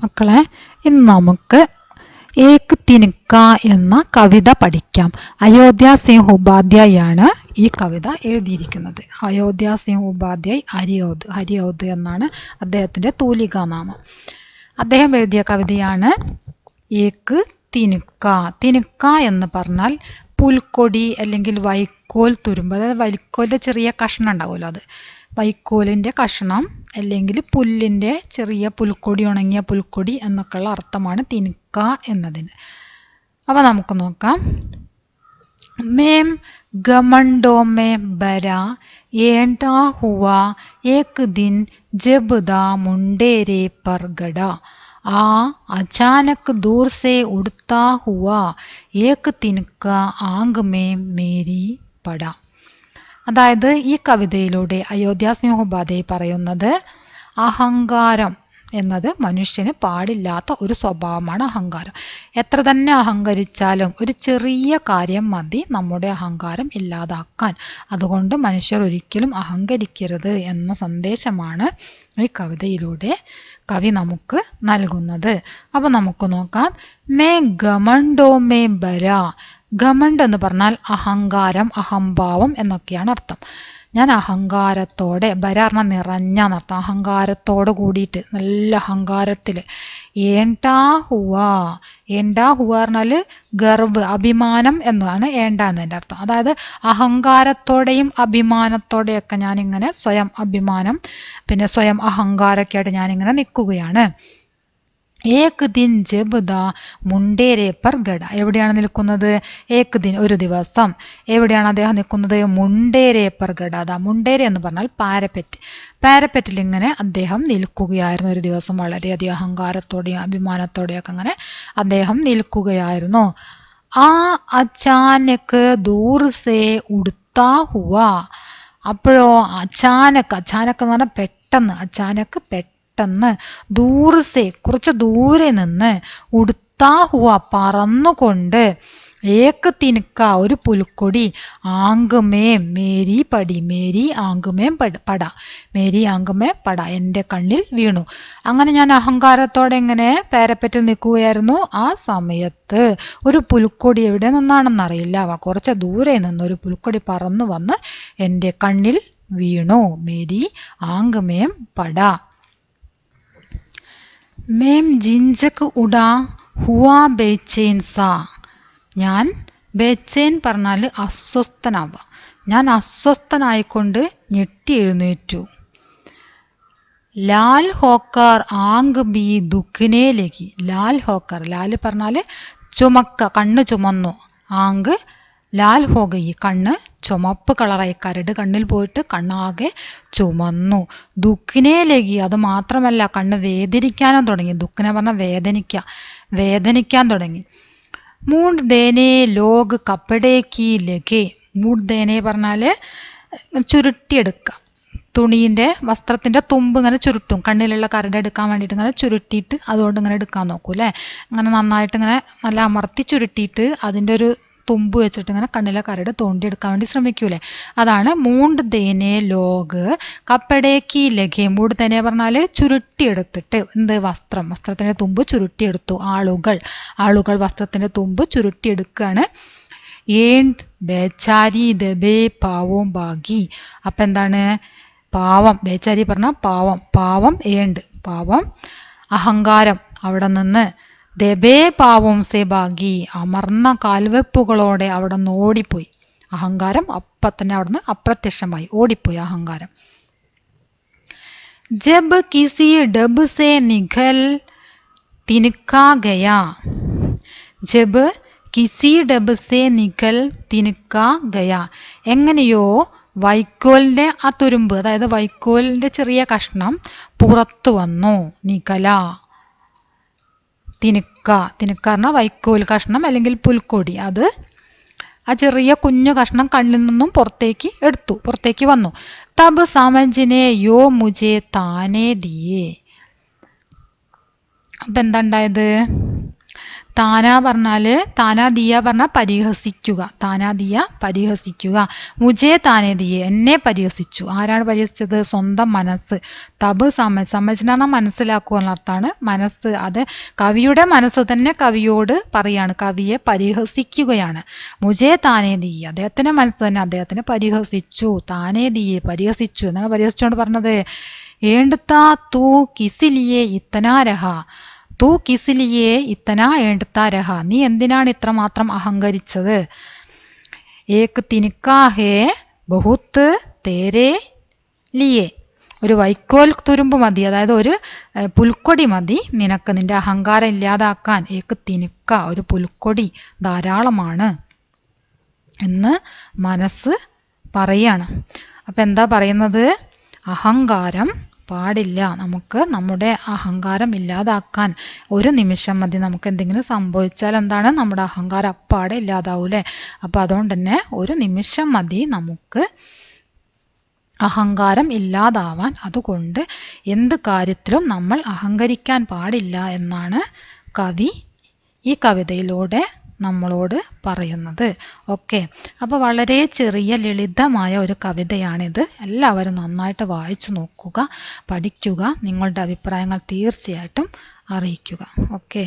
മക്കളെ, ഇന്ന് നമുക്ക് ഏക് തിനക്ക എന്ന കവിത പഠിക്കാം. അയോധ്യ സിംഹ് ഉപാധ്യായാണ് ഈ കവിത എഴുതിയിരിക്കുന്നത്. അയോധ്യ സിംഹ് ഉപാധ്യായ് ഹരിഔദ് എന്നാണ് അദ്ദേഹത്തിൻ്റെ തൂലികാനാമം. അദ്ദേഹം എഴുതിയ കവിതയാണ് ഏക് തിനക്ക. തിനക്ക എന്ന് പറഞ്ഞാൽ പുൽക്കൊടി അല്ലെങ്കിൽ വൈക്കോൽ തുരുമ്പ്, അതായത് വൈക്കോലിൻ്റെ ചെറിയ കഷ്ണം ഉണ്ടാവുമല്ലോ, അത് വൈക്കോലിൻ്റെ കഷ്ണം അല്ലെങ്കിൽ പുല്ലിൻ്റെ ചെറിയ പുൽക്കൊടി, ഉണങ്ങിയ പുൽക്കൊടി എന്നൊക്കെയുള്ള അർത്ഥമാണ് തിനക്ക എന്നതിന്. അപ്പോൾ നമുക്ക് നോക്കാം. മേം ഗമണ്ടോ മേ ബരാ ഏണ്ടാ ഹുവാ ഏക് ദിൻ ജബ് ദാ മുണ്ടേരെ पर गड़ा आ अचानक दूर से उड़ता हुआ एक तिनका आंग में मेरी पड़ा. അതായത് ഈ കവിതയിലൂടെ അയോധ്യ സിംഹ് ഉപാധ്യായ് പറയുന്നത് അഹങ്കാരം എന്നത് മനുഷ്യന് പാടില്ലാത്ത ഒരു സ്വഭാവമാണ് അഹങ്കാരം. എത്ര തന്നെ അഹങ്കരിച്ചാലും ഒരു ചെറിയ കാര്യം മതി നമ്മുടെ അഹങ്കാരം ഇല്ലാതാക്കാൻ. അതുകൊണ്ട് മനുഷ്യർ ഒരിക്കലും അഹങ്കരിക്കരുത് എന്ന സന്ദേശമാണ് ഈ കവിതയിലൂടെ കവി നമുക്ക് നൽകുന്നത്. അപ്പോൾ നമുക്ക് നോക്കാം. May ഗമണ്ടോ may ബരാ. ഗമണ്ട് എന്ന് പറഞ്ഞാൽ അഹങ്കാരം, അഹംഭാവം എന്നൊക്കെയാണ് അർത്ഥം. ഞാൻ അഹങ്കാരത്തോടെ, ബരാർണ നിറഞ്ഞ എന്നർത്ഥം, അഹങ്കാരത്തോട് കൂടിയിട്ട് നല്ല അഹങ്കാരത്തിൽ. ഏണ്ടാ ഹുവ. ഏണ്ടാ ഹുവ പറഞ്ഞാൽ ഗർവ്, അഭിമാനം എന്നാണ് ഏണ്ട എന്നതിൻ്റെ അർത്ഥം. അതായത് അഹങ്കാരത്തോടെയും അഭിമാനത്തോടെയൊക്കെ ഞാനിങ്ങനെ സ്വയം അഭിമാനം പിന്നെ സ്വയം അഹങ്കാരമൊക്കെ ആയിട്ട് ഞാനിങ്ങനെ നിൽക്കുകയാണ്. ഏക് ദിൻ ജബ് ദാ മുണ്ടേരെ पर गड़ा. എവിടെയാണ് നിൽക്കുന്നത്? ഏക് ദിൻ ഒരു ദിവസം. എവിടെയാണ് അദ്ദേഹം നിൽക്കുന്നത്? മുണ്ടേരെ पर गड़ा. ദാ മുണ്ടേരെ എന്ന് പറഞ്ഞാൽ പാരപ്പെറ്റ്. പാരപ്പെറ്റിൽ ഇങ്ങനെ അദ്ദേഹം നിൽക്കുകയായിരുന്നു ഒരു ദിവസം. വളരെയധികം അഹങ്കാരത്തോടെയും അഭിമാനത്തോടെയൊക്കെ അങ്ങനെ അദ്ദേഹം നിൽക്കുകയായിരുന്നു. ആ അച്ചാനക് ദൂർ സേ ഉടുത്താ ഹുവ. അപ്പോഴോ അച്ചാനക്, അച്ചാനക് എന്ന് പറഞ്ഞാൽ പെട്ടെന്ന്, അച്ചാനക് പെട്ടെന്ന്, ദൂർസെ കുറച്ച് ദൂരെ നിന്ന്, ഉടുത്താ ഹുവ പറന്നുകൊണ്ട്, ഏക് തിനക്ക ഒരു പുൽക്കൊടി, ആങ്കുമേ മേരി പടി, മേരി ആങ്കുമേ പട, മേരി ആങ്കുമേ പട എൻ്റെ കണ്ണിൽ വീണു. അങ്ങനെ ഞാൻ അഹങ്കാരത്തോടെ ഇങ്ങനെ പാരപ്പറ്റിൽ നിൽക്കുകയായിരുന്നു. ആ സമയത്ത് ഒരു പുൽക്കൊടി എവിടെ നിന്നാണെന്നറിയില്ല, കുറച്ച് ദൂരെ നിന്ന് ഒരു പുൽക്കൊടി പറന്നു വന്ന് എൻ്റെ കണ്ണിൽ വീണു. മേരി ആങ്കുമേം പട. മേം ജിഞ്ചക് ഉടാ ഹുവാ ബേച്ചേൻ സാ. ഞാൻ ബേച്ചേൻ പറഞ്ഞാൽ അസ്വസ്ഥനാവുക. ഞാൻ അസ്വസ്ഥനായിക്കൊണ്ട് ഞെട്ടി എഴുന്നേറ്റു. ലാൽ ഹോക്കർ ആങ്ക് ബി ദുഃഖിനെ ലഗി. ലാൽ ഹോക്കർ, ലാൽ പറഞ്ഞാൽ ചുമക്ക, കണ്ണ് ചുമന്നു. ആങ്ക് ലാൽ ഹോഗയി, കണ്ണ് ചുമപ്പ് കളറായി, കരട് കണ്ണിൽ പോയിട്ട് കണ്ണാകെ ചുമന്നു. ദുഃഖിനെ ലഗി, അത് മാത്രമല്ല കണ്ണ് വേദനിക്കാനും തുടങ്ങി. ദുഃഖിനെ പറഞ്ഞാൽ വേദനിക്കാൻ തുടങ്ങി. മൂഡ് ദേനെ ലോഗ് കപ്പടേക്ക് ലഗെ. മൂഡ് ദേനെ പറഞ്ഞാൽ ചുരുട്ടിയെടുക്കുക. തുണീൻ്റെ വസ്ത്രത്തിൻ്റെ തുമ്പ് ഇങ്ങനെ ചുരുട്ടും, കണ്ണിലുള്ള കരട് എടുക്കാൻ വേണ്ടിയിട്ട് ഇങ്ങനെ ചുരുട്ടിയിട്ട് അതുകൊണ്ട് ഇങ്ങനെ എടുക്കാൻ നോക്കൂ അല്ലേ. അങ്ങനെ നന്നായിട്ട് ഇങ്ങനെ നല്ല അമർത്തി ചുരുട്ടിയിട്ട് അതിൻ്റെ ഒരു തുമ്പ് വെച്ചിട്ട് ഇങ്ങനെ കണ്ണിലെ കരട് തോണ്ടിയെടുക്കാൻ വേണ്ടി ശ്രമിക്കൂലേ, അതാണ് മൂണ്ട് ദേനെ ലോഗ് കപ്പടേക്ക് ലഗെ. മൂട് ദേനെ പറഞ്ഞാൽ ചുരുട്ടിയെടുത്തിട്ട്, എന്ത് വസ്ത്രത്തിൻ്റെ തുമ്പ് ചുരുട്ടിയെടുത്തു. ആളുകൾ വസ്ത്രത്തിൻ്റെ തുമ്പ് ചുരുട്ടിയെടുക്കുകയാണ്. And ബേച്ചാരി ദബേ പാവോം baggy. അപ്പം എന്താണ്? പാവം, ബേച്ചാരി പറഞ്ഞാൽ പാവം ഏണ്ട്, പാവം അഹങ്കാരം അവിടെ നിന്ന്, ദബേ പാവം സേ ബാഗി അമർന്ന കാൽവെപ്പുകളോടെ അവിടെ നിന്ന് ഓടിപ്പോയി. അഹങ്കാരം അപ്പം തന്നെ അവിടെ നിന്ന് അപ്രത്യക്ഷമായി, ഓടിപ്പോയി അഹങ്കാരം. ജബ് കിസി ഡബ് സേ നിഖൽ തിനക്കാ ഗയാ. ജബ് കിസി ഡബ് സേ നിഖൽ തിനക്കാ ഗയാ. എങ്ങനെയോ വൈക്കോലിൻ്റെ ആ തുരുമ്പ്, അതായത് വൈക്കോലിൻ്റെ ചെറിയ കഷ്ണം പുറത്തു വന്നു. നിഖല തിനക്ക പറഞ്ഞാൽ വൈക്കോൽ കഷ്ണം അല്ലെങ്കിൽ പുൽക്കൊടി. അത് ആ ചെറിയ കുഞ്ഞു കഷ്ണം കണ്ണിൽ നിന്നും പുറത്തേക്ക് വന്നു. തബ് സമജിനെ യോ മുജെ താനേ ദിയേ. അപ്പം എന്താ ഉണ്ടായത്? താന പറഞ്ഞാൽ താനാ ദിയ പറഞ്ഞാൽ പരിഹസിക്കുക. താനാ ദിയ പരിഹസിക്കുക. മുജേ താനേ ദിയെ എന്നെ പരിഹസിച്ചു. ആരാണ് പരിഹസിച്ചത്? സ്വന്തം മനസ്സ്. തബ് സമജ്ന മനസ്സിലാക്കുക എന്നർത്ഥമാണ്. മനസ്സ്, അത് കവിയുടെ മനസ്സ് തന്നെ കവിയോട് പറയാണ്, കവിയെ പരിഹസിക്കുകയാണ്. മുജേ താനേ ദിയെ, അദ്ദേഹത്തിന്റെ മനസ്സ് തന്നെ അദ്ദേഹത്തിന് പരിഹസിച്ചു. താനേ ദിയെ പരിഹസിച്ചു. എന്നാണ് പരിഹസിച്ചുകൊണ്ട് പറഞ്ഞത്? ഏണ്ടുത്താ തൂ കിസിലിയെ ഇത്തനാ രഹ, തൂ കിസിലിയെ ഇത്തനാ ഏണ്ടുത്താ രഹ, നീ എന്തിനാണ് ഇത്രമാത്രം അഹങ്കരിച്ചത്? ഏക് തിനിക്കാ ഹേ ബഹുത്ത് തേരേ ലിയേ, ഒരു വൈക്കോൽ തുരുമ്പ് മതി, അതായത് ഒരു പുൽക്കൊടി മതി നിനക്ക് നിന്റെ അഹങ്കാരം ഇല്ലാതാക്കാൻ. ഏക് തിനിക്ക, ഒരു പുൽക്കൊടി ധാരാളമാണ് എന്ന് മനസ്സ് പറയാണ്. അപ്പം എന്താ പറയുന്നത്? അഹങ്കാരം പാടില്ല. നമുക്ക് നമ്മുടെ അഹങ്കാരം ഇല്ലാതാക്കാൻ ഒരു നിമിഷം മതി. നമുക്ക് എന്തെങ്കിലും സംഭവിച്ചാൽ എന്താണ്? നമ്മുടെ അഹങ്കാരം അപ്പാടെ ഇല്ലാതാവൂലേ? അപ്പം അതുകൊണ്ട് തന്നെ ഒരു നിമിഷം മതി നമുക്ക് അഹങ്കാരം ഇല്ലാതാവാൻ. അതുകൊണ്ട് എന്ത് കാര്യത്തിലും നമ്മൾ അഹങ്കരിക്കാൻ പാടില്ല എന്നാണ് കവി ഈ കവിതയിലൂടെ നമ്മളോട് പറയുന്നത്. ഓക്കെ, അപ്പോൾ വളരെ ചെറിയ ലളിതമായ ഒരു കവിതയാണിത്. എല്ലാവരും നന്നായിട്ട് വായിച്ചു നോക്കുക, പഠിക്കുക. നിങ്ങളുടെ അഭിപ്രായങ്ങൾ തീർച്ചയായിട്ടും അറിയിക്കുക. ഓക്കെ.